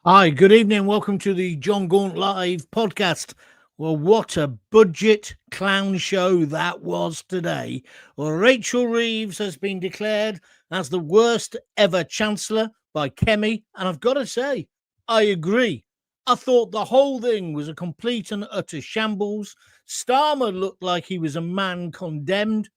Hi, good evening. Welcome to the Jon Gaunt Live podcast. Well, what a budget clown show that was today. Well, Rachel Reeves has been declared as the worst ever Chancellor by Kemi. And I've got to say, I agree. I thought the whole thing was a complete and utter shambles. Starmer looked like he was a man condemned.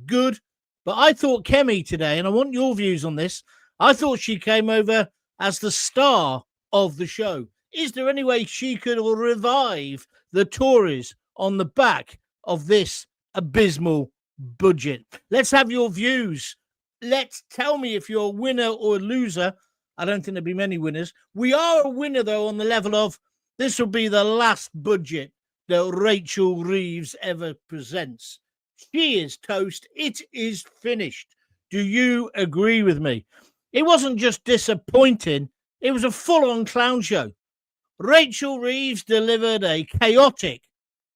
Good. But I thought Kemi today, and I want your views on this, I thought she came over as the star of the show. Is there any way she could revive the Tories on the back of this abysmal budget? Let's have your views. Let's tell me if you're a winner or a loser. I don't think there'll be many winners. We are a winner, though, on the level of this will be the last budget that Rachel Reeves ever presents. She is toast. It is finished. Do you agree with me? It wasn't just disappointing. It was a full-on clown show. Rachel Reeves delivered a chaotic,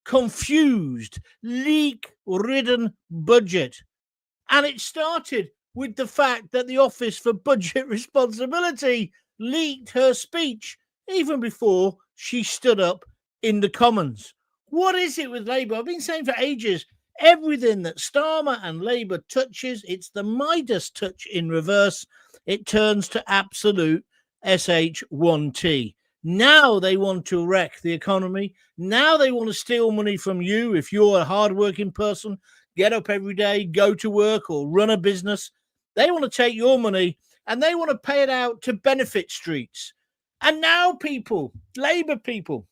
confused, leak-ridden budget. And it started with the fact that the Office for Budget Responsibility leaked her speech even before she stood up in the Commons. What is it with Labour? I've been saying for ages, everything that Starmer and Labour touches, it's the Midas touch in reverse. It turns to absolute SH1T. Now they want to wreck the economy. Now they want to steal money from you if you're a hardworking person, get up every day, go to work or run a business. They want to take your money and they want to pay it out to benefit streets. And now people, Labour people,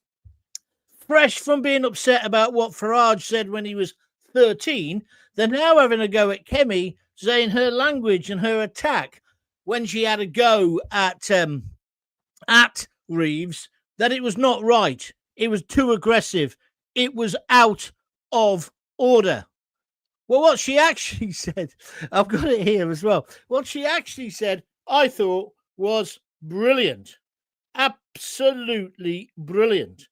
fresh from being upset about what Farage said when he was 13, they're now having a go at Kemi, saying her language and her attack when she had a go at Reeves, that it was not right. It was too aggressive. It was out of order. Well, what she actually said, I've got it here as well. What she actually said, I thought was brilliant. Absolutely brilliant.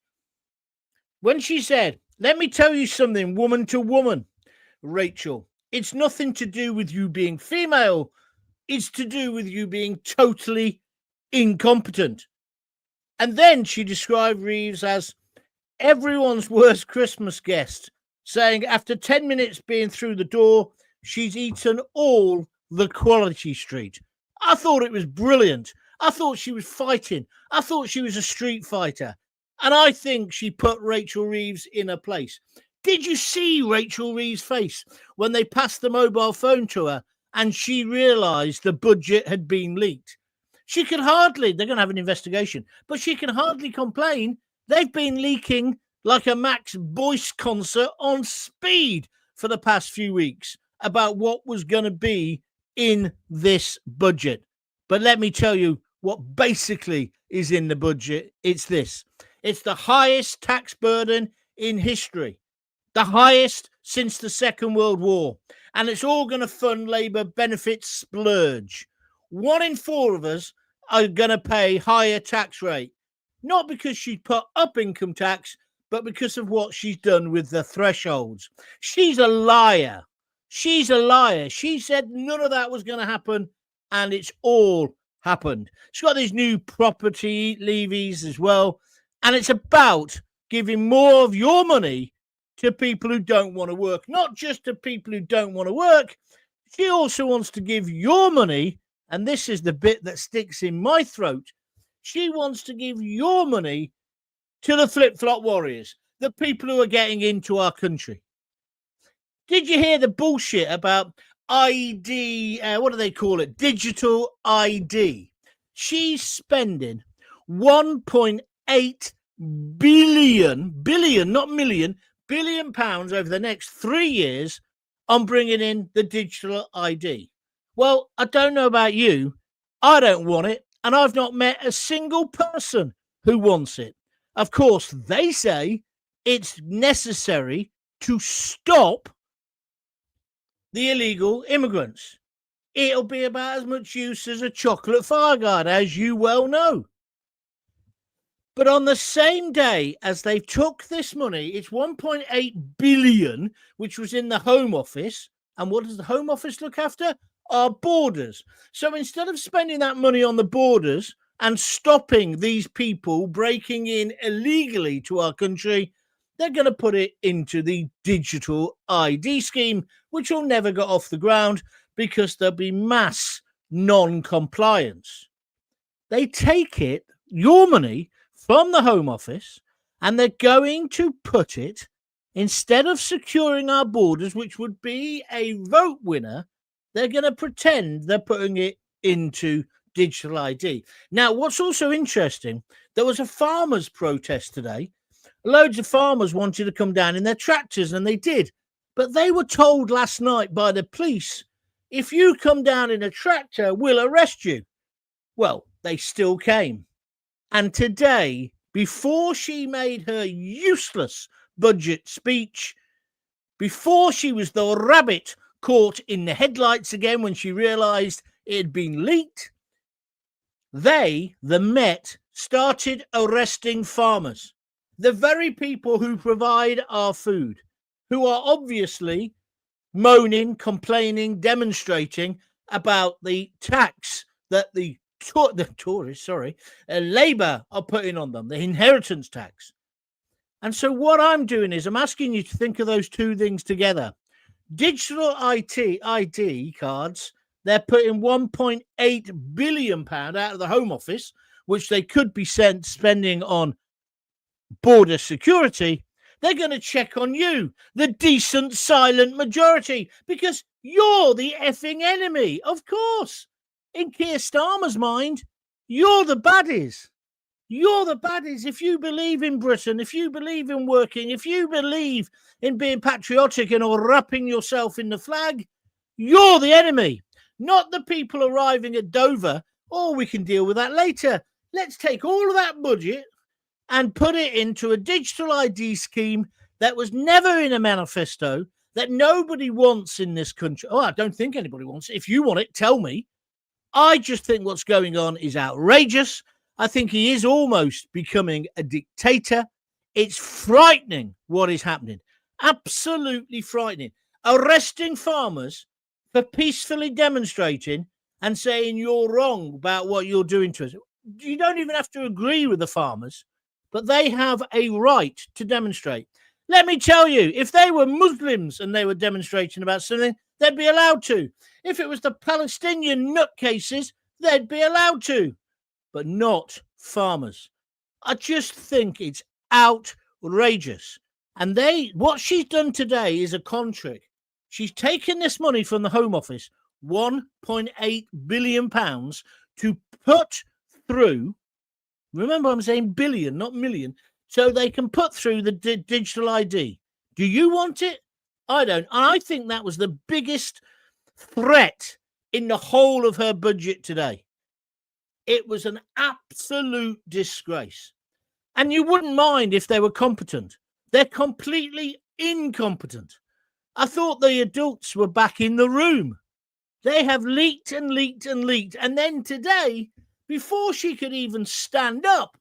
When she said, let me tell you something, woman to woman, Rachel, it's nothing to do with you being female. It's to do with you being totally incompetent. And then she described Reeves as everyone's worst Christmas guest, saying after 10 minutes being through the door, she's eaten all the Quality Street. I thought it was brilliant. I thought she was fighting. I thought she was a street fighter. And I think she put Rachel Reeves in her place. Did you see Rachel Reeves' face when they passed the mobile phone to her and she realised the budget had been leaked? She could hardly, they're going to have an investigation, but she can hardly complain. They've been leaking like a Max Boyce concert on speed for the past few weeks about what was going to be in this budget. But let me tell you what basically is in the budget. It's this. It's the highest tax burden in history, the highest since the Second World War. And it's all going to fund Labour benefits splurge. 1 in 4 of us are going to pay higher tax rate, not because she put up income tax, but because of what she's done with the thresholds. She's a liar. She's a liar. She said none of that was going to happen, and it's all happened. She's got these new property levies as well, and it's about giving more of your money to people who don't want to work, not just to people who don't want to work. She also wants to give your money, and this is the bit that sticks in my throat, she wants to give your money to the flip-flop warriors, the people who are getting into our country. Did you hear the bullshit about ID, what do they call it, digital ID? She's spending 1.8 billion, not million, billion pounds over the next 3 years on bringing in the digital ID. Well, I don't know about you. I don't want it, and I've not met a single person who wants it. Of course, they say it's necessary to stop the illegal immigrants. It'll be about as much use as a chocolate fireguard, as you well know. But on the same day as they took this money, it's 1.8 billion, which was in the Home Office. And what does the Home Office look after? Our borders. So instead of spending that money on the borders and stopping these people breaking in illegally to our country, they're going to put it into the digital ID scheme, which will never get off the ground because there'll be mass non-compliance. They take your money from the Home Office, and they're going to put it, instead of securing our borders, which would be a vote winner, they're going to pretend they're putting it into digital ID. Now, what's also interesting, there was a farmers' protest today. Loads of farmers wanted to come down in their tractors, and they did. But they were told last night by the police, if you come down in a tractor, we'll arrest you. Well, they still came. And today, before she made her useless budget speech, before she was the rabbit caught in the headlights again when she realised it had been leaked, the Met, started arresting farmers, the very people who provide our food, who are obviously moaning, complaining, demonstrating about the tax that the tourists, Labour are putting on them, the inheritance tax. And so what I'm doing is I'm asking you to think of those two things together. Digital ID cards, they're putting £1.8 billion out of the Home Office, which they could be spending on border security. They're going to check on you, the decent, silent majority, because you're the effing enemy, of course. In Keir Starmer's mind, you're the baddies. You're the baddies. If you believe in Britain, if you believe in working, if you believe in being patriotic and or wrapping yourself in the flag, you're the enemy, not the people arriving at Dover. Oh, we can deal with that later. Let's take all of that budget and put it into a digital ID scheme that was never in a manifesto, that nobody wants in this country. Oh, I don't think anybody wants it. If you want it, tell me. I just think what's going on is outrageous. I think he is almost becoming a dictator. It's frightening what is happening. Absolutely frightening. Arresting farmers for peacefully demonstrating and saying you're wrong about what you're doing to us. You don't even have to agree with the farmers, but they have a right to demonstrate. Let me tell you, if they were Muslims and they were demonstrating about something, they'd be allowed to. If it was the Palestinian nutcases, they'd be allowed to, but not farmers. I just think it's outrageous. And what she's done today is a con trick. She's taken this money from the Home Office, £1.8 billion, to put through, remember I'm saying billion, not million, so they can put through the digital ID. Do you want it? I don't. I think that was the biggest threat in the whole of her budget today. It was an absolute disgrace. And you wouldn't mind if they were competent. They're completely incompetent. I thought the adults were back in the room. They have leaked and leaked and leaked. And then today, before she could even stand up,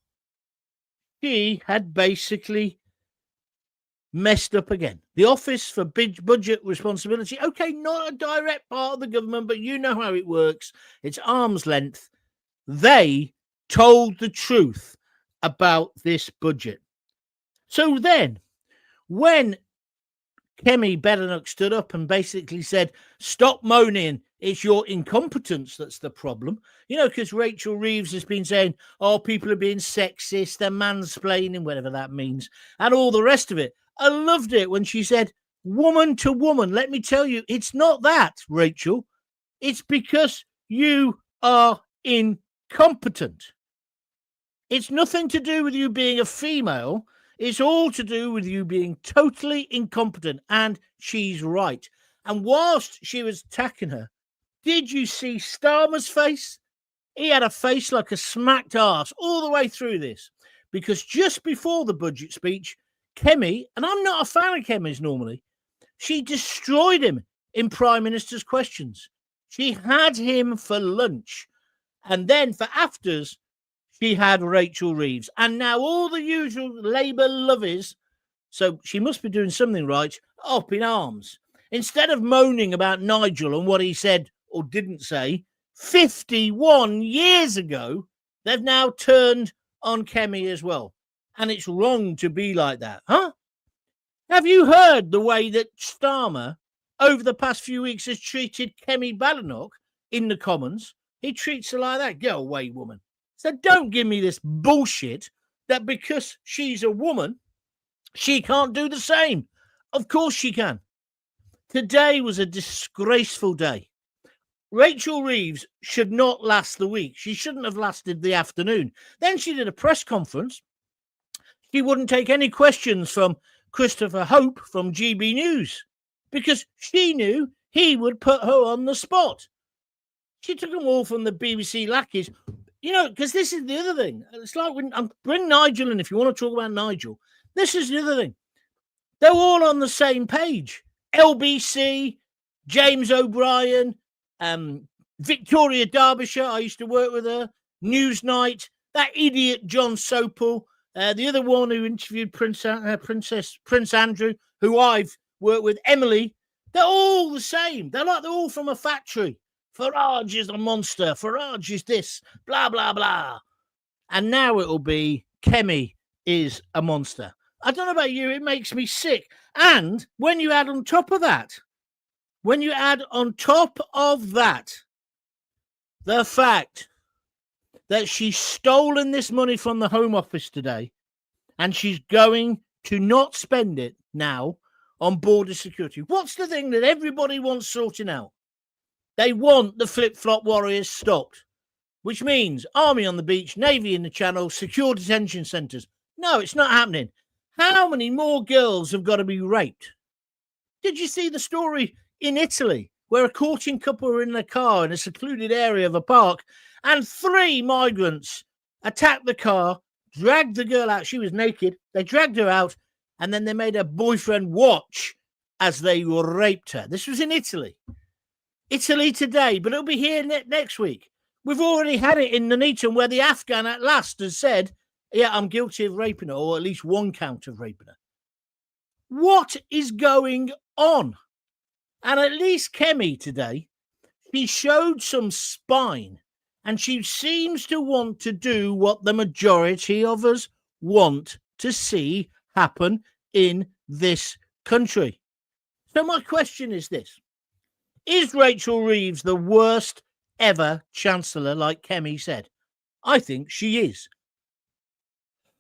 she had basically messed up again. The Office for Budget Responsibility, okay, not a direct part of the government, but you know how it works. It's arm's length. They told the truth about this budget. So then, when Kemi Badenoch stood up and basically said, stop moaning, it's your incompetence that's the problem. You know, because Rachel Reeves has been saying, oh, people are being sexist, they're mansplaining, whatever that means, and all the rest of it. I loved it when she said, woman to woman. Let me tell you, it's not that, Rachel. It's because you are incompetent. It's nothing to do with you being a female. It's all to do with you being totally incompetent. And she's right. And whilst she was attacking her, did you see Starmer's face? He had a face like a smacked arse all the way through this. Because just before the budget speech, Kemi, and I'm not a fan of Kemi's normally, she destroyed him in Prime Minister's questions. She had him for lunch. And then for afters, she had Rachel Reeves. And now all the usual Labour lovies, so she must be doing something right, up in arms. Instead of moaning about Nigel and what he said or didn't say 51 years ago, They've now turned on Kemi as well. And it's wrong to be like that. Huh? Have you heard the way that Starmer, over the past few weeks, has treated Kemi Badenoch in the Commons? He treats her like that. Go away, woman. So don't give me this bullshit that because she's a woman, she can't do the same. Of course she can. Today was a disgraceful day. Rachel Reeves should not last the week. She shouldn't have lasted the afternoon. Then she did a press conference. She wouldn't take any questions from Christopher Hope from GB News because she knew he would put her on the spot. She took them all from the BBC lackeys. You know, because this is the other thing. It's like when bring Nigel in if you want to talk about Nigel. This is the other thing. They're all on the same page. LBC, James O'Brien, Victoria Derbyshire. I used to work with her. Newsnight. That idiot John Sopel. The other one who interviewed Prince Andrew, who I've worked with, Emily. They're all the same. They're all from a factory. Farage is a monster. Farage is this. Blah, blah, blah. And now it'll be Kemi is a monster. I don't know about you. It makes me sick. And when you add on top of that, the fact that she's stolen this money from the Home Office today and she's going to not spend it now on border security. What's the thing that everybody wants sorting out? They want the flip-flop warriors stopped, which means army on the beach, navy in the channel, secure detention centres. No, it's not happening. How many more girls have got to be raped? Did you see the story in Italy where a courting couple were in their car in a secluded area of a park and 3 migrants attacked the car, dragged the girl out. She was naked. They dragged her out and then they made her boyfriend watch as they raped her. This was in Italy. Italy today, but it'll be here next week. We've already had it in Nuneaton where the Afghan at last has said, yeah, I'm guilty of raping her, or at least one count of raping her. What is going on? And at least Kemi today, she showed some spine and she seems to want to do what the majority of us want to see happen in this country. So my question is this. Is Rachel Reeves the worst ever Chancellor, like Kemi said? I think she is.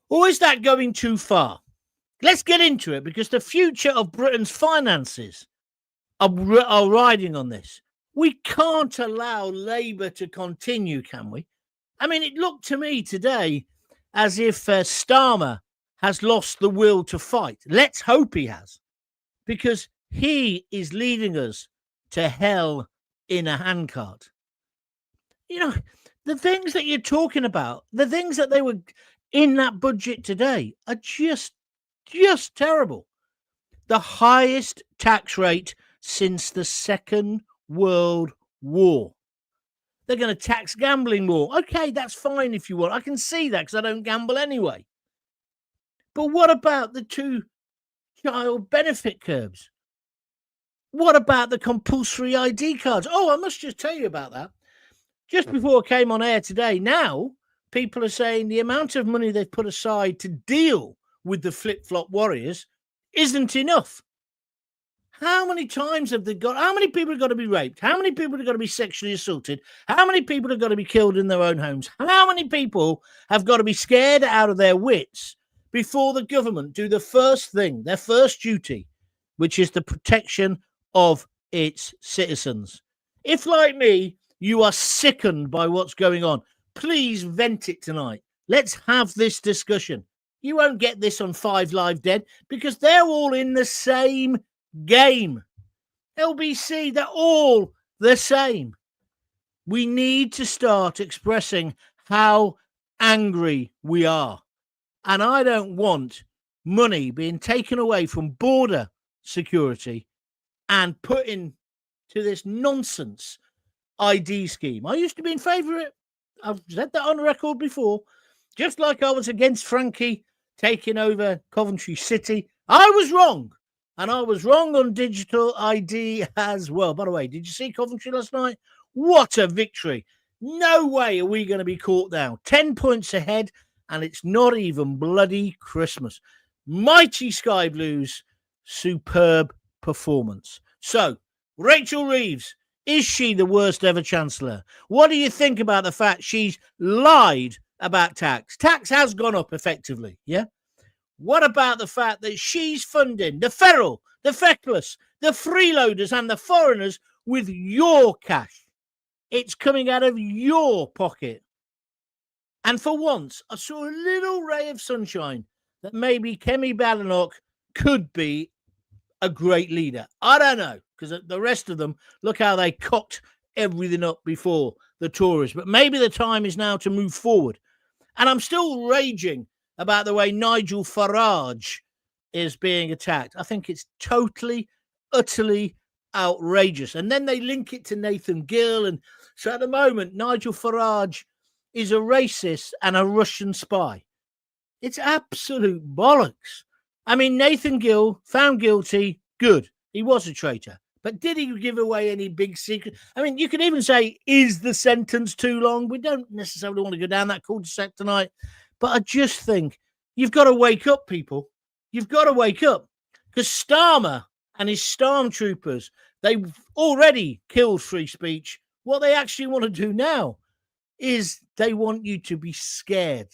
Or is that going too far? Let's get into it because the future of Britain's finances are riding on this. We can't allow Labour to continue, can we? I mean, it looked to me today as if Starmer has lost the will to fight. Let's hope he has, because he is leading us to hell in a handcart. You know, the things that you're talking about, the things that they were in that budget today are just terrible. The highest tax rate since the Second World War. They're going to tax gambling more. Okay, that's fine if you want. I can see that because I don't gamble anyway. But what about the 2-child benefit curbs? What about the compulsory ID cards? Oh, I must just tell you about that. Just before I came on air today, now people are saying the amount of money they've put aside to deal with the flip-flop warriors isn't enough. How many times have they got? How many people have got to be raped? How many people have got to be sexually assaulted? How many people have got to be killed in their own homes? How many people have got to be scared out of their wits before the government do the first thing, their first duty, which is the protection of its citizens? If, like me, you are sickened by what's going on, please vent it tonight. Let's have this discussion. You won't get this on 5 Live Dead because they're all in the same game. LBC, they're all the same. We need to start expressing how angry we are. And I don't want money being taken away from border security and put into this nonsense ID scheme. I used to be in favour of it. I've said that on record before. Just like I was against Frankie taking over Coventry City. I was wrong. And I was wrong on digital ID as well. By the way, did you see Coventry last night? What a victory. No way are we going to be caught now. 10 points ahead, and it's not even bloody Christmas. Mighty Sky Blues, superb performance. So, Rachel Reeves, is she the worst ever Chancellor? What do you think about the fact she's lied about tax? Tax has gone up effectively, yeah? What about the fact that she's funding the feral, the feckless, the freeloaders and the foreigners with your cash? It's coming out of your pocket. And for once, I saw a little ray of sunshine that maybe Kemi Badenoch could be a great leader. I don't know, because the rest of them, look how they cocked everything up before the Tories. But maybe the time is now to move forward. And I'm still raging about the way Nigel Farage is being attacked. I think it's totally, utterly outrageous. And then they link it to Nathan Gill. And so at the moment, Nigel Farage is a racist and a Russian spy. It's absolute bollocks. I mean, Nathan Gill, found guilty, good. He was a traitor. But did he give away any big secret? I mean, you could even say, is the sentence too long? We don't necessarily want to go down that cul-de-sac tonight. But I just think you've got to wake up, people. You've got to wake up. Because Starmer and his stormtroopers, they've already killed free speech. What they actually want to do now is they want you to be scared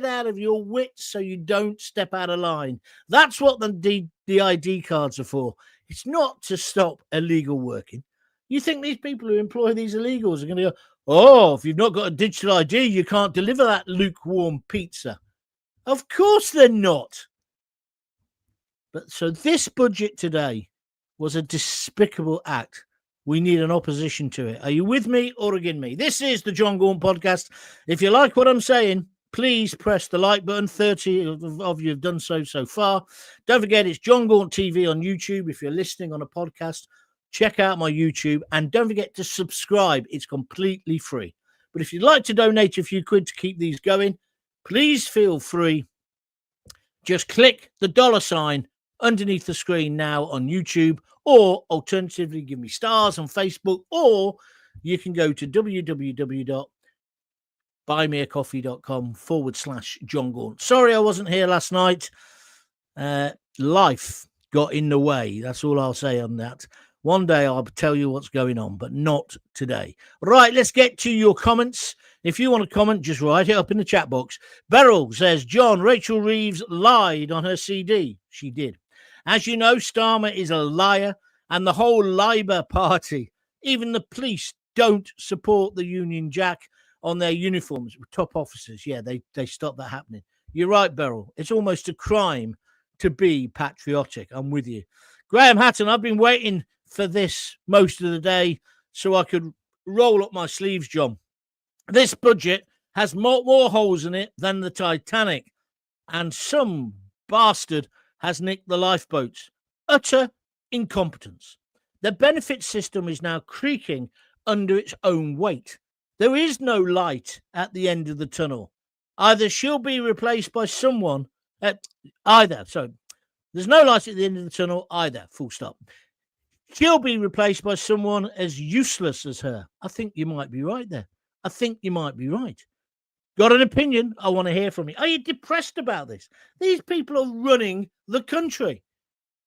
out of your wits so you don't step out of line. That's what the ID cards are for. It's not to stop illegal working. You think these people who employ these illegals are going to go, oh, if you've not got a digital ID, you can't deliver that lukewarm pizza. Of course they're not. But so this budget today was a despicable act. We need an opposition to it. Are you with me or against me? This is the Jon Gaunt podcast. If you like what I'm saying, please press the like button. 30 of you have done so far. Don't forget, it's Jon Gaunt TV on YouTube. If you're listening on a podcast, check out my YouTube. And don't forget to subscribe. It's completely free. But if you'd like to donate a few quid to keep these going, please feel free. Just click the $sign underneath the screen now on YouTube, or alternatively, give me stars on Facebook, or you can go to www.buymeacoffee.com/Jon Gaunt. Sorry I wasn't here last night. Life got in the way. That's all I'll say on that. One day I'll tell you what's going on, but not today. Right, let's get to your comments. If you want to comment, just write it up in the chat box. Beryl says, John, Rachel Reeves lied on her CD. She did. As you know, Starmer is a liar, and the whole Labour Party, even the police, don't support the Union Jack on their uniforms. Top officers, yeah, they stopped that happening. You're right, Beryl. It's almost a crime to be patriotic. I'm with you. Graham Hatton, I've been waiting for this most of the day so I could roll up my sleeves, John. This budget has more holes in it than the Titanic, and some bastard has nicked the lifeboats. Utter incompetence. The benefit system is now creaking under its own weight. There is no light at the end of the tunnel. Either she'll be replaced by someone, there's no light at the end of the tunnel either, full stop. She'll be replaced by someone as useless as her. I think you might be right there. I think you might be right. Got an opinion? I want to hear from you. Are you depressed about this? These people are running the country.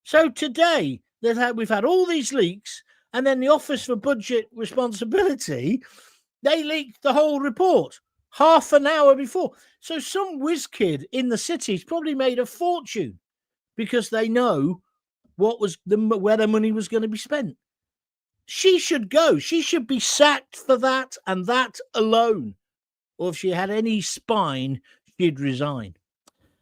So today, we've had all these leaks, and then the Office for Budget Responsibility, they leaked the whole report half an hour before. So some whiz kid in the city's probably made a fortune because they know where the money was going to be spent. She should go. She should be sacked for that and that alone. Or if she had any spine, she'd resign.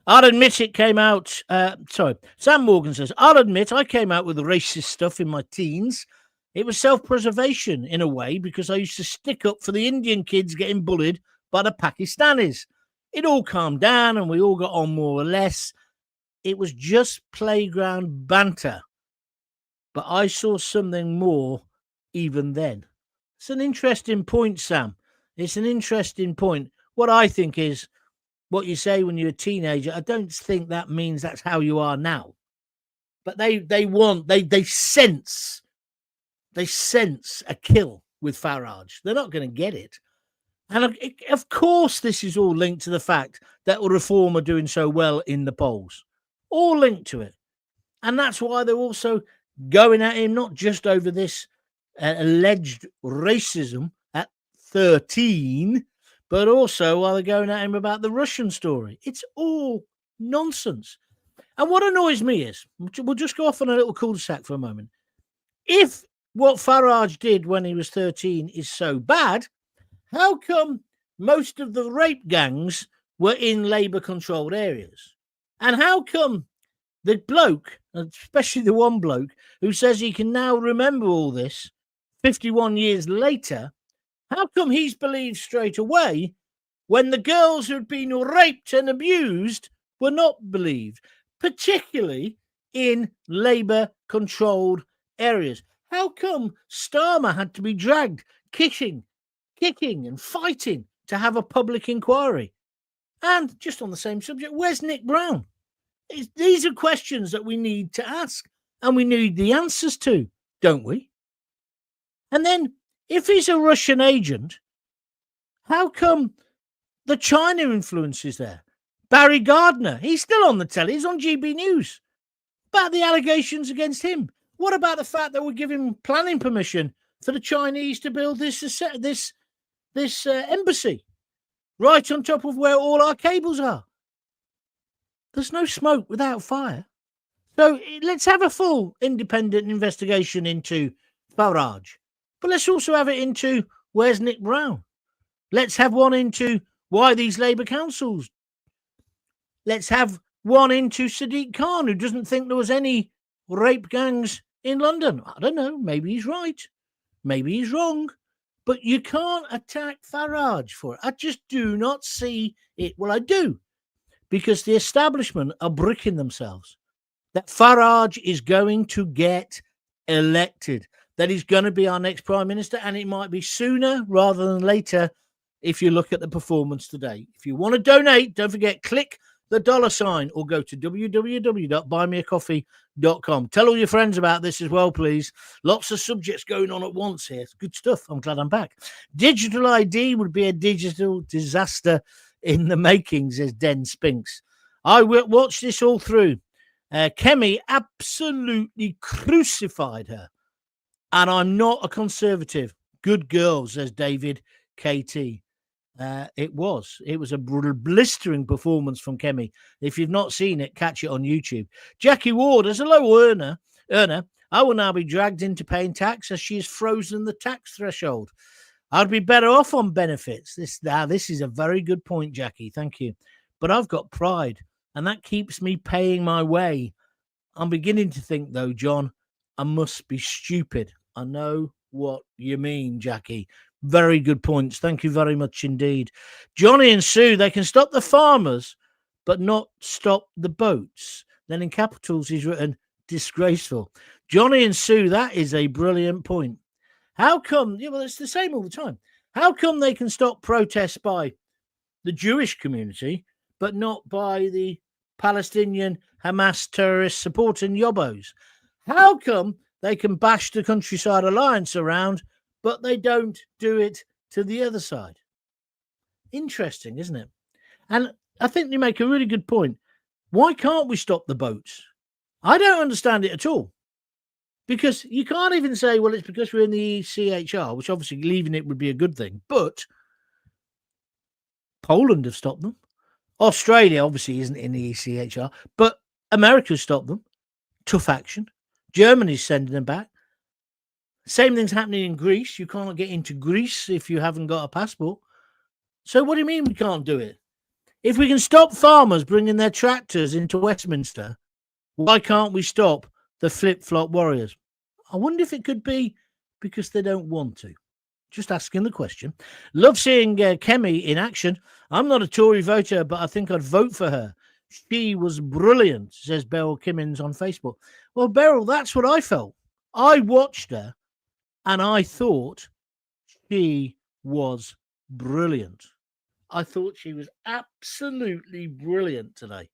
I'll admit it came out. Sam Morgan says, I'll admit I came out with the racist stuff in my teens. It was self-preservation in a way because I used to stick up for the Indian kids getting bullied by the Pakistanis. It all calmed down and we all got on more or less. It was just playground banter. But I saw something more even then. It's an interesting point, Sam. It's an interesting point. What I think is what you say when you're a teenager. I don't think that means that's how you are now. But they sense a kill with Farage. They're not going to get it. And of course, this is all linked to the fact that Reform are doing so well in the polls. All linked to it. And that's why they're also going at him, not just over this alleged racism at 13, but also while they're going at him about the Russian story. It's all nonsense. And what annoys me is, we'll just go off on a little cul-de-sac for a moment. If what Farage did when he was 13 is so bad, how come most of the rape gangs were in Labour-controlled areas? And how come the bloke, especially the one bloke, who says he can now remember all this 51 years later, how come he's believed straight away when the girls who'd been raped and abused were not believed, particularly in Labour-controlled areas? How come Starmer had to be dragged kicking and fighting to have a public inquiry? And just on the same subject, where's Nick Brown? These are questions that we need to ask, and we need the answers to, don't we? And then, if he's a Russian agent, how come the China influence is there? Barry Gardner, he's still on the telly, he's on GB News. About the allegations against him. What about the fact that we're giving planning permission for the Chinese to build this embassy right on top of where all our cables are? There's no smoke without fire. So let's have a full independent investigation into Farage. But let's also have it into where's Nick Brown? Let's have one into why these Labour councils. Let's have one into Sadiq Khan, who doesn't think there was any rape gangs in London. I don't know. Maybe he's right. Maybe he's wrong. But you can't attack Farage for it. I just do not see it. Well, I do. Because the establishment are bricking themselves. That Farage is going to get elected. That he's going to be our next Prime Minister. And it might be sooner rather than later if you look at the performance today. If you want to donate, don't forget, click the $ or go to www.buymeacoffee.com. Tell all your friends about this as well, please. Lots of subjects going on at once here. It's good stuff. I'm glad I'm back. Digital ID would be a digital disaster in the making, says Den Spinks. I watched this all through. Kemi absolutely crucified her. And I'm not a conservative. Good girl, says David KT. It was a blistering performance from Kemi. If you've not seen it, catch it on YouTube. Jackie Ward, as a low earner, I will now be dragged into paying tax as she has frozen the tax threshold. I'd be better off on benefits. This is a very good point, Jackie. Thank you. But I've got pride, and that keeps me paying my way. I'm beginning to think, though, John, I must be stupid. I know what you mean, Jackie. Very good points. Thank you very much indeed. Johnny and Sue, they can stop the farmers, but not stop the boats. Then in capitals, he's written disgraceful. Johnny and Sue, that is a brilliant point. How come, well, it's the same all the time. How come they can stop protests by the Jewish community, but not by the Palestinian Hamas terrorists supporting yobbos? How come they can bash the Countryside Alliance around, but they don't do it to the other side? Interesting, isn't it? And I think you make a really good point. Why can't we stop the boats? I don't understand it at all. Because you can't even say, well, it's because we're in the ECHR, which obviously leaving it would be a good thing. But Poland have stopped them. Australia obviously isn't in the ECHR, but America's stopped them. Tough action. Germany's sending them back. Same thing's happening in Greece. You can't get into Greece if you haven't got a passport. So what do you mean we can't do it? If we can stop farmers bringing their tractors into Westminster, why can't we stop the flip-flop warriors? I wonder if it could be because they don't want to. Just asking the question. Love seeing Kemi in action. I'm not a Tory voter, but I think I'd vote for her. She was brilliant, says Beryl Kimmins on Facebook. Well, Beryl, that's what I felt. I watched her and I thought she was brilliant. I thought she was absolutely brilliant today.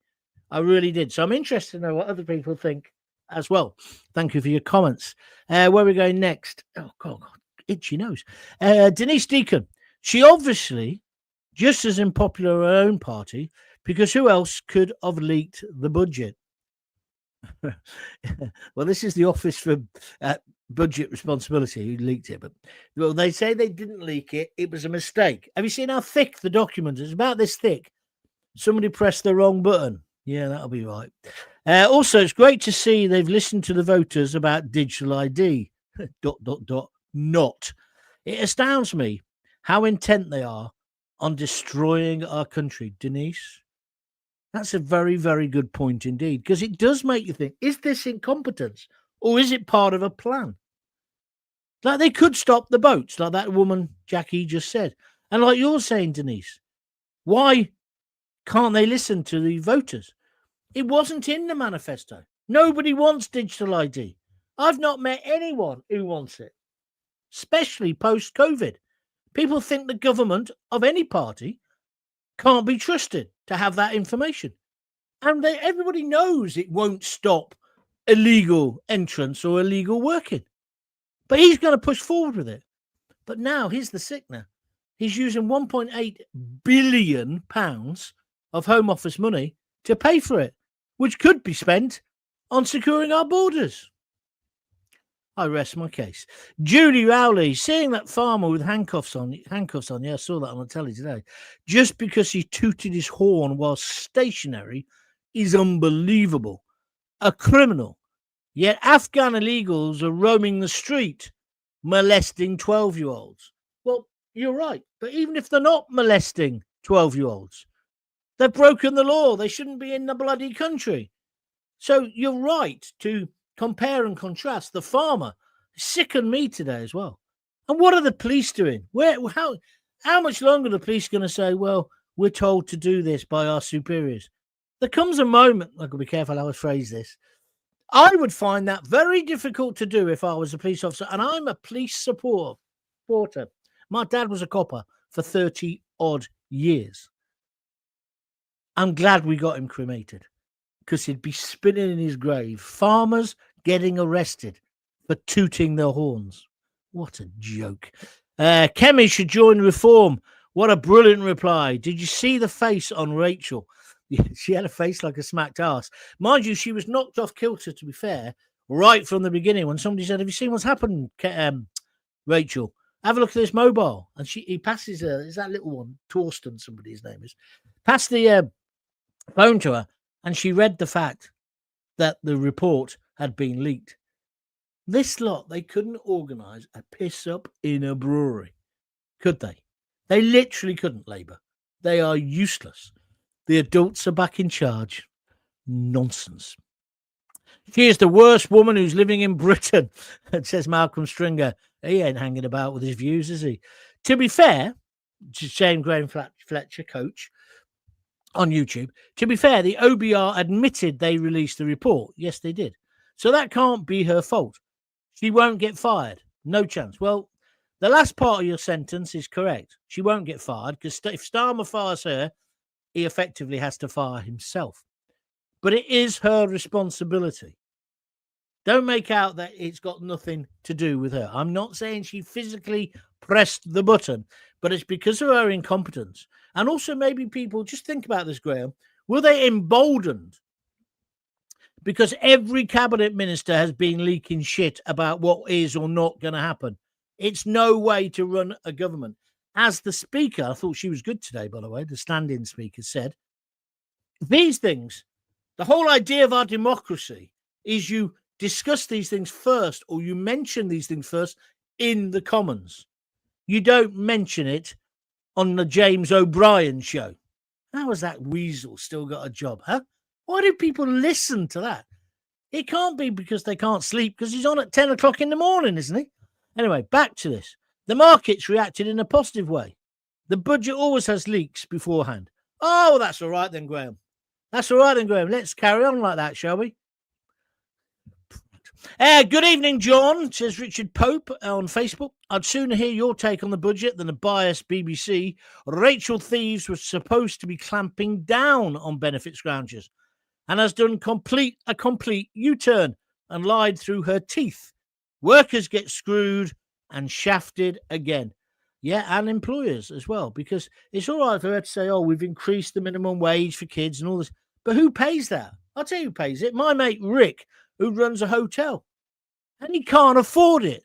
I really did. So I'm interested to know what other people think as well. Thank you for your comments. Where are we going next? Oh, God, itchy nose. Denise Deacon. She obviously just as unpopular her own party, because who else could have leaked the budget? Well, this is the Office for Budget Responsibility who leaked it, but well, they say they didn't leak it. It was a mistake. Have you seen how thick the document is? About this thick. Somebody pressed the wrong button. Yeah, that'll be right. Also, it's great to see they've listened to the voters about digital ID. ... Not. It astounds me how intent they are on destroying our country. Denise, that's a very, very good point indeed, because it does make you think, is this incompetence or is it part of a plan? Like they could stop the boats, like that woman Jackie just said. And like you're saying, Denise, why can't they listen to the voters? It wasn't in the manifesto. Nobody wants digital ID. I've not met anyone who wants it, especially post-COVID. People think the government of any party can't be trusted to have that information. And everybody knows it won't stop illegal entrance or illegal working. But he's going to push forward with it. But now, here's the sickener. He's using £1.8 billion of Home Office money to pay for it, which could be spent on securing our borders. I rest my case. Julie Rowley, seeing that farmer with handcuffs on, yeah, I saw that on the telly today, just because he tooted his horn while stationary is unbelievable. A criminal. Yet Afghan illegals are roaming the street, molesting 12-year-olds. Well, you're right. But even if they're not molesting 12-year-olds, they've broken the law. They shouldn't be in the bloody country. So you're right to compare and contrast. The farmer sickened me today as well. And what are the police doing? How much longer are the police going to say, well, we're told to do this by our superiors? There comes a moment, I've got to be careful how I phrase this, I would find that very difficult to do if I was a police officer, and I'm a police supporter. My dad was a copper for 30-odd years. I'm glad we got him cremated, because he'd be spinning in his grave. Farmers getting arrested for tooting their horns. What a joke. Kemi should join Reform. What a brilliant reply. Did you see the face on Rachel? She had a face like a smacked ass. Mind you, she was knocked off kilter, to be fair, right from the beginning when somebody said, have you seen what's happened, Rachel? Have a look at this mobile. And he passes her, is that little one, Torsten, somebody's name is, passed the phone to her, and she read the fact that the report had been leaked. This lot, they couldn't organise a piss up in a brewery, could they? They literally couldn't, Labour. They are useless. The adults are back in charge. Nonsense. She is the worst woman who's living in Britain, says Malcolm Stringer. He ain't hanging about with his views, is he? To be fair, Shane Graham Fletcher, coach, on YouTube, to be fair, the OBR admitted they released the report. Yes, they did. So that can't be her fault. She won't get fired. No chance. Well, the last part of your sentence is correct. She won't get fired, because if Starmer fires her, he effectively has to fire himself. But it is her responsibility. Don't make out that it's got nothing to do with her. I'm not saying she physically pressed the button, but it's because of her incompetence. And also maybe people, just think about this, Graham, were they emboldened? Because every cabinet minister has been leaking shit about what is or not going to happen. It's no way to run a government. As the speaker, I thought she was good today, by the way, the stand-in speaker said, these things, the whole idea of our democracy is you discuss these things first, or you mention these things first in the Commons. You don't mention it on the James O'Brien show. How has that weasel still got a job, huh? Why do people listen to that? It can't be because they can't sleep, because he's on at 10 o'clock in the morning, isn't he? Anyway, back to this. The markets reacted in a positive way. The budget always has leaks beforehand. Oh, that's all right then, Graham. That's all right then, Graham. Let's carry on like that, shall we? Good evening, John, says Richard Pope on Facebook. I'd sooner hear your take on the budget than a biased BBC. Rachel Reeves was supposed to be clamping down on benefit scroungers and has done a complete U-turn and lied through her teeth. Workers get screwed and shafted again. Yeah, and employers as well, because it's all right for her to say, oh, we've increased the minimum wage for kids and all this. But who pays that? I'll tell you who pays it. My mate Rick, who runs a hotel, and he can't afford it.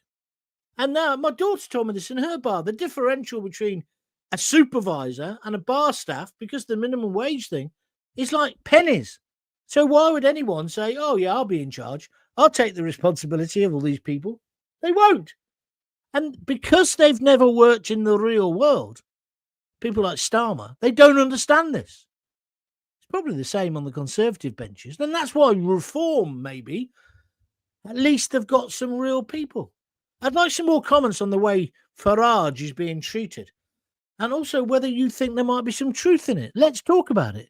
And now my daughter told me this in her bar. The differential between a supervisor and a bar staff, because the minimum wage thing, is like pennies. So why would anyone say, oh, yeah, I'll be in charge. I'll take the responsibility of all these people? They won't. And because they've never worked in the real world, people like Starmer, they don't understand this. It's probably the same on the Conservative benches. And that's why reform, maybe, at least they've got some real people. I'd like some more comments on the way Farage is being treated. And also whether you think there might be some truth in it. Let's talk about it.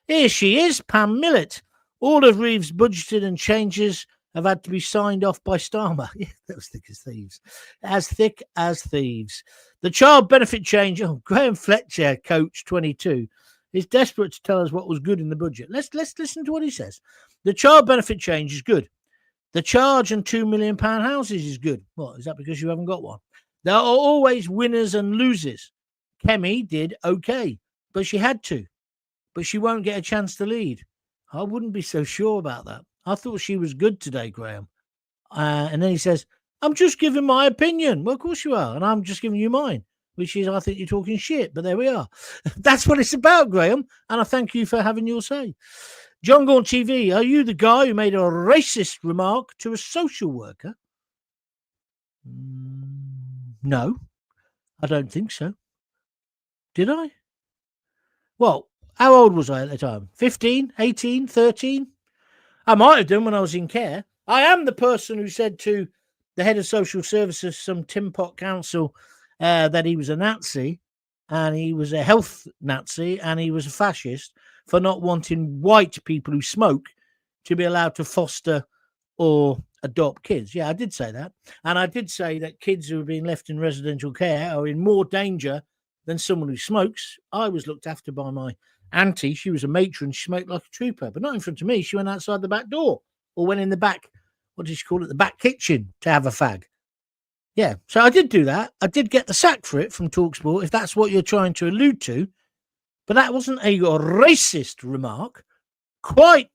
Here she is, Pam Millett. All of Reeves' budgeted and changes have had to be signed off by Starmer. Yeah, that was thick as thieves. As thick as thieves. The child benefit change. Oh, Graham Fletcher, coach 22, is desperate to tell us what was good in the budget. Let's listen to what he says. The child benefit change is good. The charge on £2 million houses is good. What, is that because you haven't got one? There are always winners and losers. Kemi did okay, but she had to. But she won't get a chance to lead. I wouldn't be so sure about that. I thought she was good today, Graham. And then he says, I'm just giving my opinion. Well, of course you are. And I'm just giving you mine, which is I think you're talking shit. But there we are. That's what it's about, Graham. And I thank you for having your say. Jon Gaunt TV, are you the guy who made a racist remark to a social worker? No, I don't think so. Did I? Well, how old was I at the time? 15, 18, 13? I might have done when I was in care. I am the person who said to the head of social services, some Tin Pot council, that he was a Nazi and he was a health Nazi and he was a fascist for not wanting white people who smoke to be allowed to foster or adopt kids. Yeah, I did say that. And I did say that kids who are being left in residential care are in more danger than someone who smokes. I was looked after by my auntie. She was a matron. She smoked like a trooper, but not in front of me. She went outside the back door or went in the back, what did she call it? The back kitchen to have a fag. Yeah, so I did do that. I did get the sack for it from TalkSport, if that's what you're trying to allude to. But that wasn't a racist remark. Quite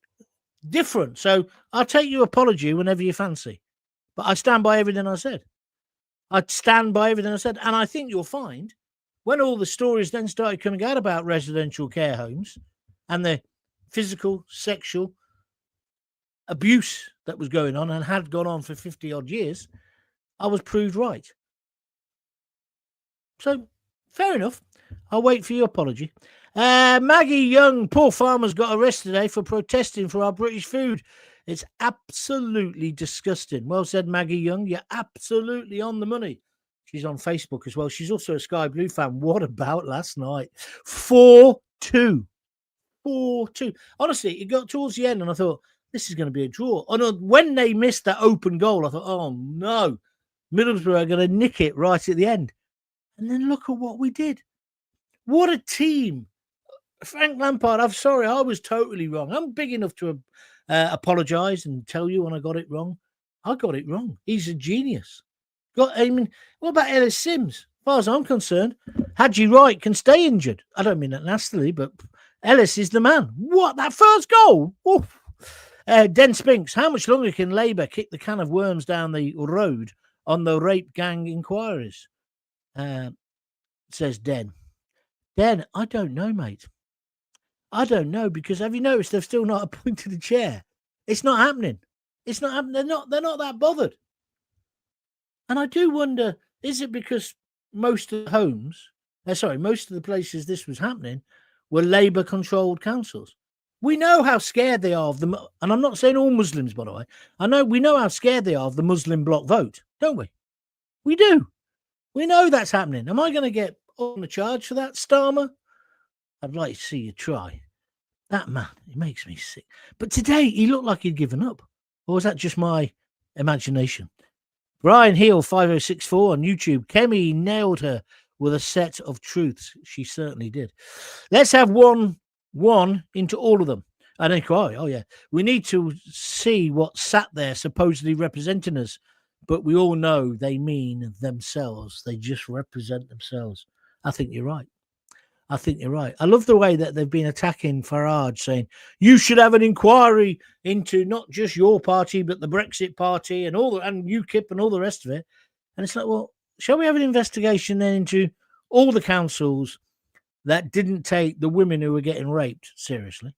different. So I'll take your apology whenever you fancy. But I stand by everything I said. I'd stand by everything I said. And I think you'll find when all the stories then started coming out about residential care homes and the physical, sexual abuse that was going on and had gone on for 50 odd years, I was proved right. So fair enough. I'll wait for your apology. Maggie Young, poor farmers got arrested today for protesting for our British food. It's absolutely disgusting. Well said, Maggie Young. You're absolutely on the money. She's on Facebook as well. She's also a Sky Blue fan. What about last night? 4-2. 4-2. Honestly, it got towards the end and I thought, this is going to be a draw. And when they missed that open goal, I thought, oh no, Middlesbrough are going to nick it right at the end. And then look at what we did. What a team. Frank Lampard, I'm sorry, I was totally wrong. I'm big enough to apologise and tell you when I got it wrong. I got it wrong. He's a genius. What about Ellis Sims? As far as I'm concerned, Hadji Wright can stay injured. I don't mean that nastily, but Ellis is the man. What? That first goal? Oof. Den Spinks, how much longer can Labour kick the can of worms down the road on the rape gang inquiries? Says Den. Den, I don't know, mate. I don't know, because have you noticed they've still not appointed a chair? It's not happening. It's not happening. They're not that bothered. And I do wonder, is it because most of the most of the places this was happening were Labour-controlled councils? We know how scared they are of them, and I'm not saying all Muslims, by the way. We know how scared they are of the Muslim bloc vote, don't we? We do. We know that's happening. Am I going to get on the charge for that, Starmer? I'd like to see you try. That man, he makes me sick. But today, he looked like he'd given up. Or was that just my imagination? Brian Hill, 5064 on YouTube. Kemi nailed her with a set of truths. She certainly did. Let's have one into all of them. And then cry, oh yeah. We need to see what sat there supposedly representing us but we all know they mean themselves. They just represent themselves. I think you're right. I love the way that they've been attacking Farage, saying you should have an inquiry into not just your party, but the Brexit party and UKIP and all the rest of it. And it's like, well, shall we have an investigation then into all the councils that didn't take the women who were getting raped seriously?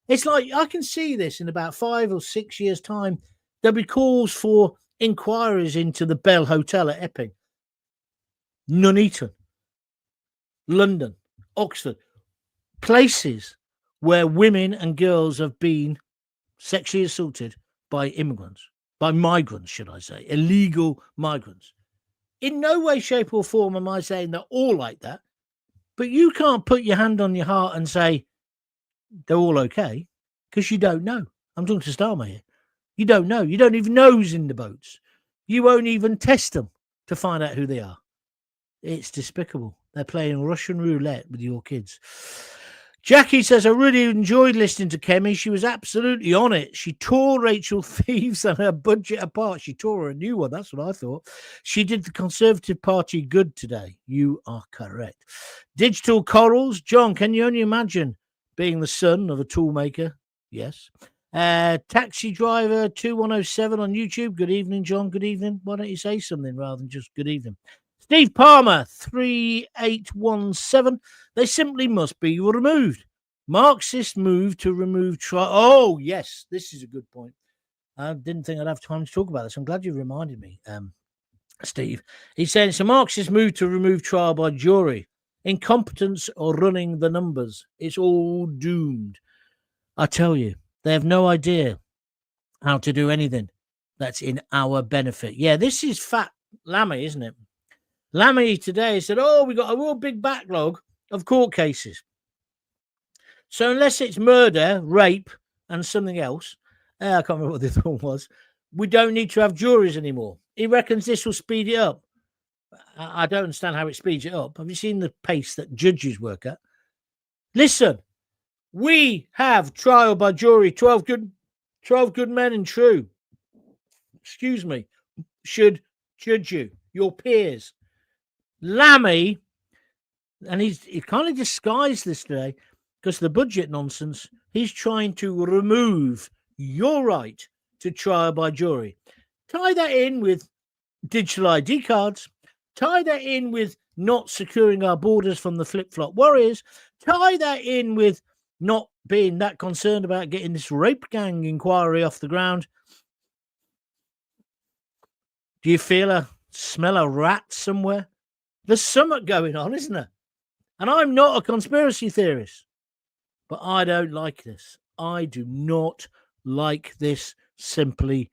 It's like, I can see this in about 5 or 6 years' time. There'll be calls for inquiries into the Bell Hotel at Epping, Nuneaton, London, Oxford, places where women and girls have been sexually assaulted by migrants, should I say, illegal migrants. In no way, shape or form am I saying they're all like that, but you can't put your hand on your heart and say they're all okay, because you don't know. I'm talking to Starmer here. You don't know. You don't even know who's in the boats. You won't even test them to find out who they are. It's despicable. They're playing Russian roulette with your kids. Jackie says, I really enjoyed listening to Kemi. She was absolutely on it. She tore Rachel Reeves and her budget apart. She tore her a new one. That's what I thought. She did the Conservative Party good today. You are correct. Digital Corals. John, can you only imagine being the son of a toolmaker? Yes. Taxi Driver 2107 on YouTube. Good evening, John. Good evening. Why don't you say something rather than just good evening? Steve Palmer 3817. They simply must be removed. Marxist move to remove trial. Oh, yes, this is a good point. I didn't think I'd have time to talk about this. I'm glad you reminded me, Steve. He's saying it's a Marxist move to remove trial by jury. Incompetence or running the numbers. It's all doomed. I tell you, they have no idea how to do anything that's in our benefit. Yeah, this is Fat Lammy, isn't it? Lammy today said, we got a real big backlog of court cases. So unless it's murder, rape, and something else, I can't remember what the other one was, we don't need to have juries anymore. He reckons this will speed it up. I don't understand how it speeds it up. Have you seen the pace that judges work at? Listen, we have trial by jury, 12 good men and true, should judge you, your peers. Lammy, and he kind of disguised this today because of the budget nonsense. He's trying to remove your right to trial by jury. Tie that in with digital ID cards. Tie that in with not securing our borders from the flip-flop warriors. Tie that in with not being that concerned about getting this rape gang inquiry off the ground. Do you smell a rat somewhere? There's something going on, isn't there? And I'm not a conspiracy theorist, but I don't like this. I do not like this simply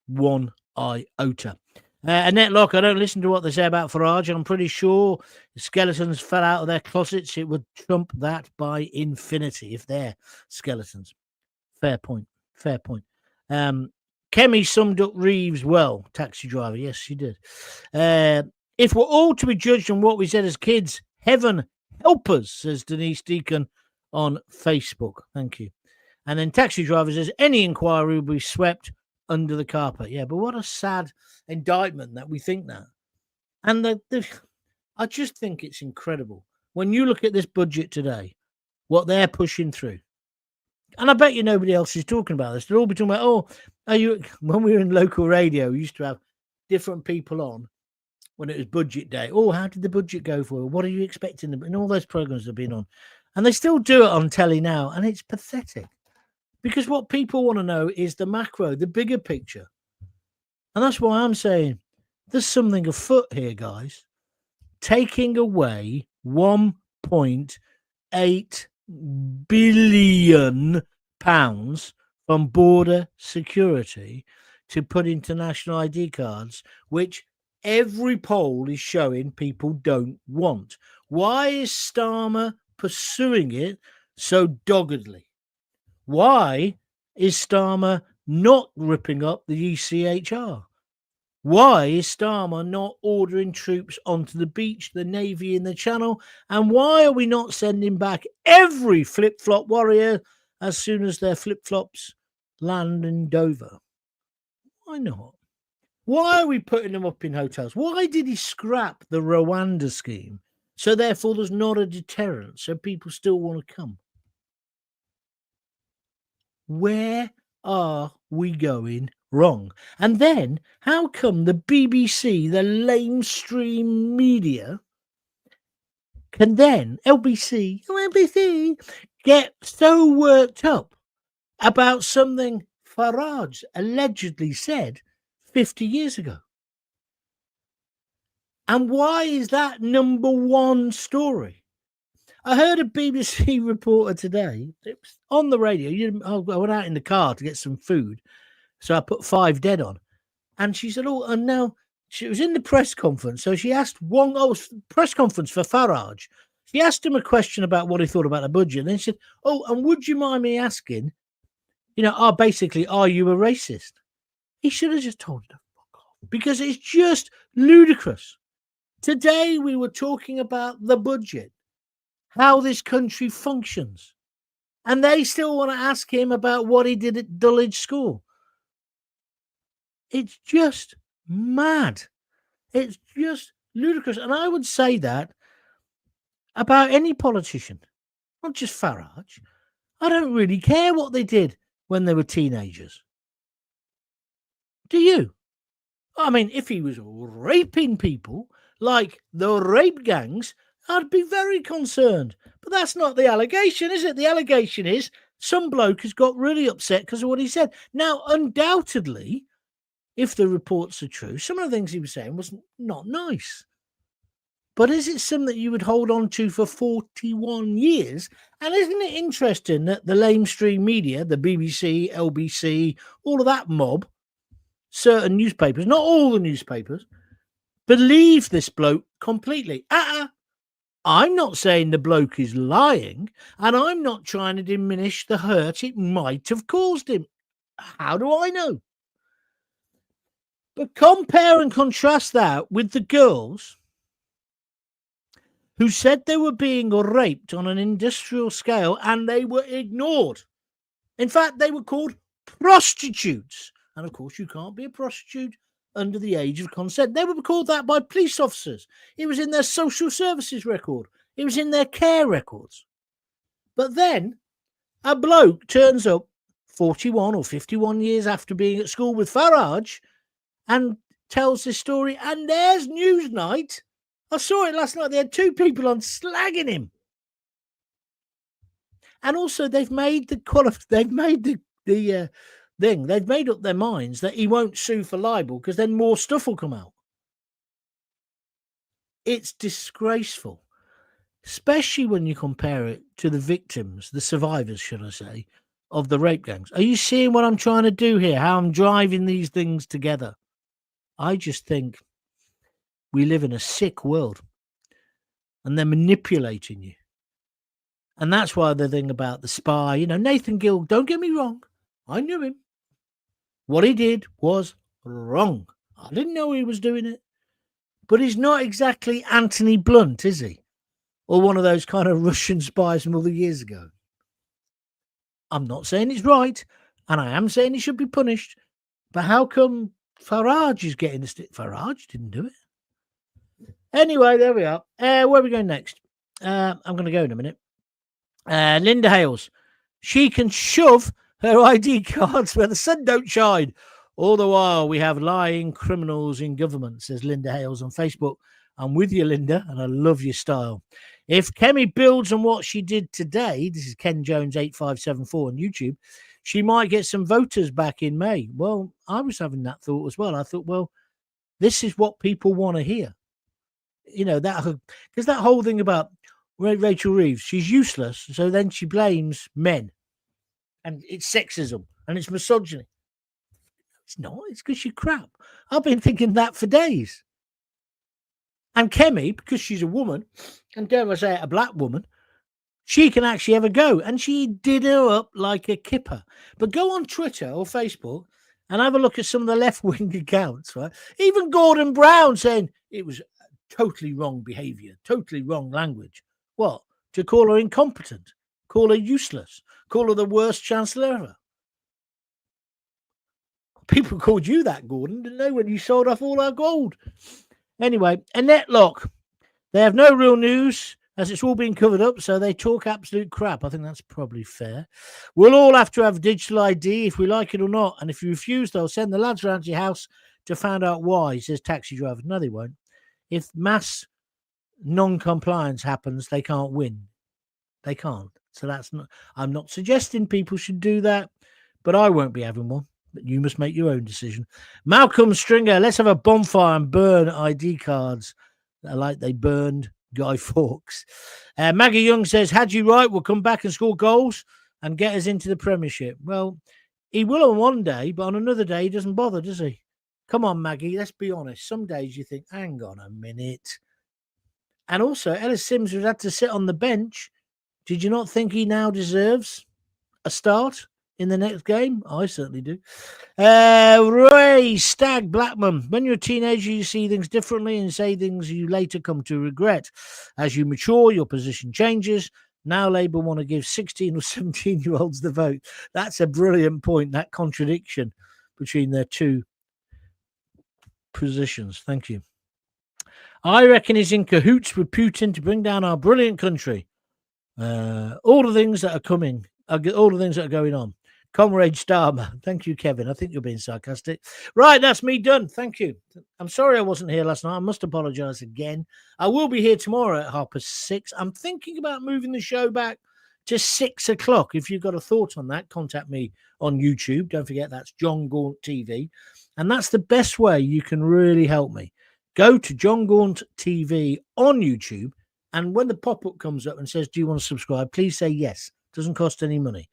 one iota. Annette Locke, I don't listen to what they say about Farage. I'm pretty sure the skeletons fell out of their closets. It would trump that by infinity if they're skeletons. Fair point. Kemi summed up Reeves well, Taxi Driver. Yes, she did. If we're all to be judged on what we said as kids, heaven help us, says Denise Deacon on Facebook. Thank you. And then Taxi Driver says, any inquiry will be swept under the carpet. Yeah, but what a sad indictment that we think that. And I just think it's incredible. When you look at this budget today, what they're pushing through. And I bet you nobody else is talking about this. They'll all be talking about, when we were in local radio, we used to have different people on when it was budget day. How did the budget go for? What are you expecting? And all those programs have been on. And they still do it on telly now. And it's pathetic. Because what people want to know is the macro, the bigger picture. And that's why I'm saying there's something afoot here, guys. Taking away 1.8 billion pounds from border security to put into national ID cards, which every poll is showing people don't want. Why is Starmer pursuing it so doggedly? Why is Starmer not ripping up the ECHR? Why is Starmer not ordering troops onto the beach, the Navy in the Channel? And why are we not sending back every flip-flop warrior as soon as their flip-flops land in Dover? Why not? Why are we putting them up in hotels? Why did he scrap the Rwanda scheme? So therefore there's not a deterrent, so people still want to come. Where are we going wrong? And then how come the BBC, the lamestream media, can then LBC get so worked up about something Farage allegedly said 50 years ago? And why is that number one story? I heard a BBC reporter today, it was on the radio. I went out in the car to get some food, so I put 5 Dead on. And she said, oh, and now she was in the press conference. So she asked press conference for Farage. She asked him a question about what he thought about the budget. And then she said, oh, and would you mind me asking, basically, are you a racist? He should have just told her to fuck off, because it's just ludicrous. Today we were talking about the budget, how this country functions, and they still want to ask him about what he did at Dulwich School. It's just mad. It's just ludicrous. And I would say that about any politician, not just Farage. I don't really care what they did when they were teenagers. Do you? I mean, if he was raping people like the rape gangs, I'd be very concerned. But that's not the allegation, is it? The allegation is some bloke has got really upset because of what he said. Now, undoubtedly, if the reports are true, some of the things he was saying was not nice. But is it something that you would hold on to for 41 years? And isn't it interesting that the lamestream media, the BBC, LBC, all of that mob, certain newspapers, not all the newspapers, believe this bloke completely? I'm not saying the bloke is lying, and I'm not trying to diminish the hurt it might have caused him. How do I know? But compare and contrast that with the girls who said they were being raped on an industrial scale and they were ignored. In fact, they were called prostitutes. And of course, you can't be a prostitute under the age of consent. They were called that by police officers. It was in their social services record. It was in their care records. But then a bloke turns up 41 or 51 years after being at school with Farage and tells this story, and there's Newsnight. I saw it last night. They had 2 people on slagging him. And also they've made the thing. They've made up their minds that he won't sue for libel because then more stuff will come out. It's disgraceful, especially when you compare it to the victims, the survivors, should I say, of the rape gangs. Are you seeing what I'm trying to do here? How I'm driving these things together? I just think we live in a sick world and they're manipulating you. And that's why the thing about the spy, Nathan Gill, don't get me wrong, I knew him. What he did was wrong. I didn't know he was doing it. But he's not exactly Anthony Blunt, is he? Or one of those kind of Russian spies from all the years ago. I'm not saying it's right, and I am saying he should be punished. But how come Farage is getting the stick? Farage didn't do it. Anyway, there we are. Where are we going next? I'm going to go in a minute. Linda Hales. She can shove her ID cards where the sun don't shine. All the while we have lying criminals in government, says Linda Hales on Facebook. I'm with you, Linda, and I love your style. If Kemi builds on what she did today, this is Ken Jones 8574 on YouTube, she might get some voters back in May. Well, I was having that thought as well. I thought, well, this is what people want to hear. That because that whole thing about Rachel Reeves, she's useless, so then she blames men. And it's sexism and it's misogyny. It's not. It's because you're crap. I've been thinking that for days. And Kemi, because she's a woman, and dare I say it, a black woman, she can actually have a go. And she did her up like a kipper. But go on Twitter or Facebook and have a look at some of the left-wing accounts, right? Even Gordon Brown saying it was totally wrong behaviour, totally wrong language. What? To call her incompetent, call her useless, call her the worst Chancellor ever. People called you that, Gordon, didn't they, when you sold off all our gold? Anyway, Annette Locke. They have no real news as it's all been covered up, so they talk absolute crap. I think that's probably fair. We'll all have to have digital ID if we like it or not. And if you refuse, they'll send the lads around to your house to find out why, says taxi driver. No, they won't. If mass non-compliance happens, they can't win. They can't. So that's not. I'm not suggesting people should do that, but I won't be having one. But you must make your own decision. Malcolm Stringer, let's have a bonfire and burn ID cards like they burned Guy Fawkes. Maggie Young says, Hadji Wright will come back and score goals and get us into the Premiership. Well, he will on one day, but on another day he doesn't bother, does he? Come on, Maggie, let's be honest. Some days you think, hang on a minute. And also, Ellis Sims, who had to sit on the bench, did you not think he now deserves a start in the next game? I certainly do. Ray Stag Blackman. When you're a teenager, you see things differently and say things you later come to regret. As you mature, your position changes. Now Labour want to give 16 or 17-year-olds the vote. That's a brilliant point, that contradiction between their two positions. Thank you. I reckon he's in cahoots with Putin to bring down our brilliant country. All the things that are coming, all the things that are going on. Comrade Starmer. Thank you, Kevin. I think you're being sarcastic. Right, that's me done. Thank you. I'm sorry I wasn't here last night. I must apologise again. I will be here tomorrow at 6:30. I'm thinking about moving the show back to 6 o'clock. If you've got a thought on that, contact me on YouTube. Don't forget, that's Jon Gaunt TV. And that's the best way you can really help me. Go to Jon Gaunt TV on YouTube. And when the pop-up comes up and says, do you want to subscribe? Please say yes. It doesn't cost any money.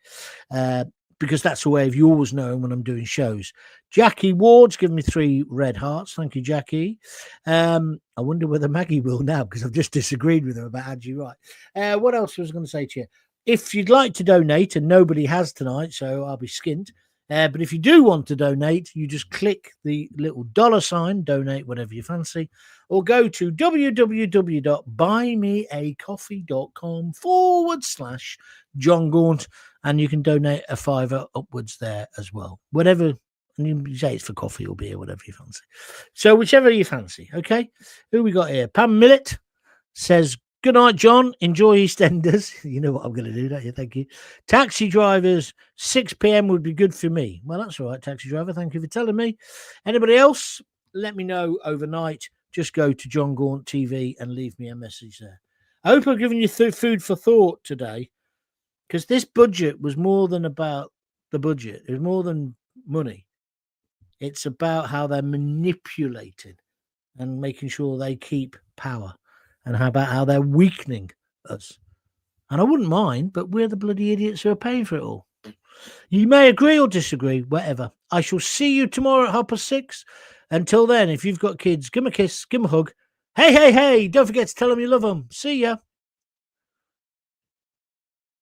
Because that's a way of you always knowing when I'm doing shows. Jackie Ward's given me 3 red hearts. Thank you, Jackie. I wonder whether Maggie will now, because I've just disagreed with her about Hadji Wright. What else was I going to say to you? If you'd like to donate, and nobody has tonight, so I'll be skint. But if you do want to donate, you just click the little $sign, donate whatever you fancy, or go to www.buymeacoffee.com/Jon Gaunt, and you can donate a $5 upwards there as well. Whatever, and you say it's for coffee or beer, whatever you fancy. So whichever you fancy, okay? Who we got here? Pam Millett says, good night, John. Enjoy EastEnders. You know what I'm going to do, don't you? Thank you. Taxi drivers, 6 p.m. would be good for me. Well, that's all right, taxi driver. Thank you for telling me. Anybody else? Let me know overnight. Just go to Jon Gaunt TV and leave me a message there. I hope I've given you food for thought today, because this budget was more than about the budget. It was more than money. It's about how they're manipulating and making sure they keep power. And how about how they're weakening us? And I wouldn't mind, but we're the bloody idiots who are paying for it all. You may agree or disagree, whatever. I shall see you tomorrow at 6:30. Until then, if you've got kids, give them a kiss, give them a hug. Hey, hey, hey, don't forget to tell them you love them. See ya.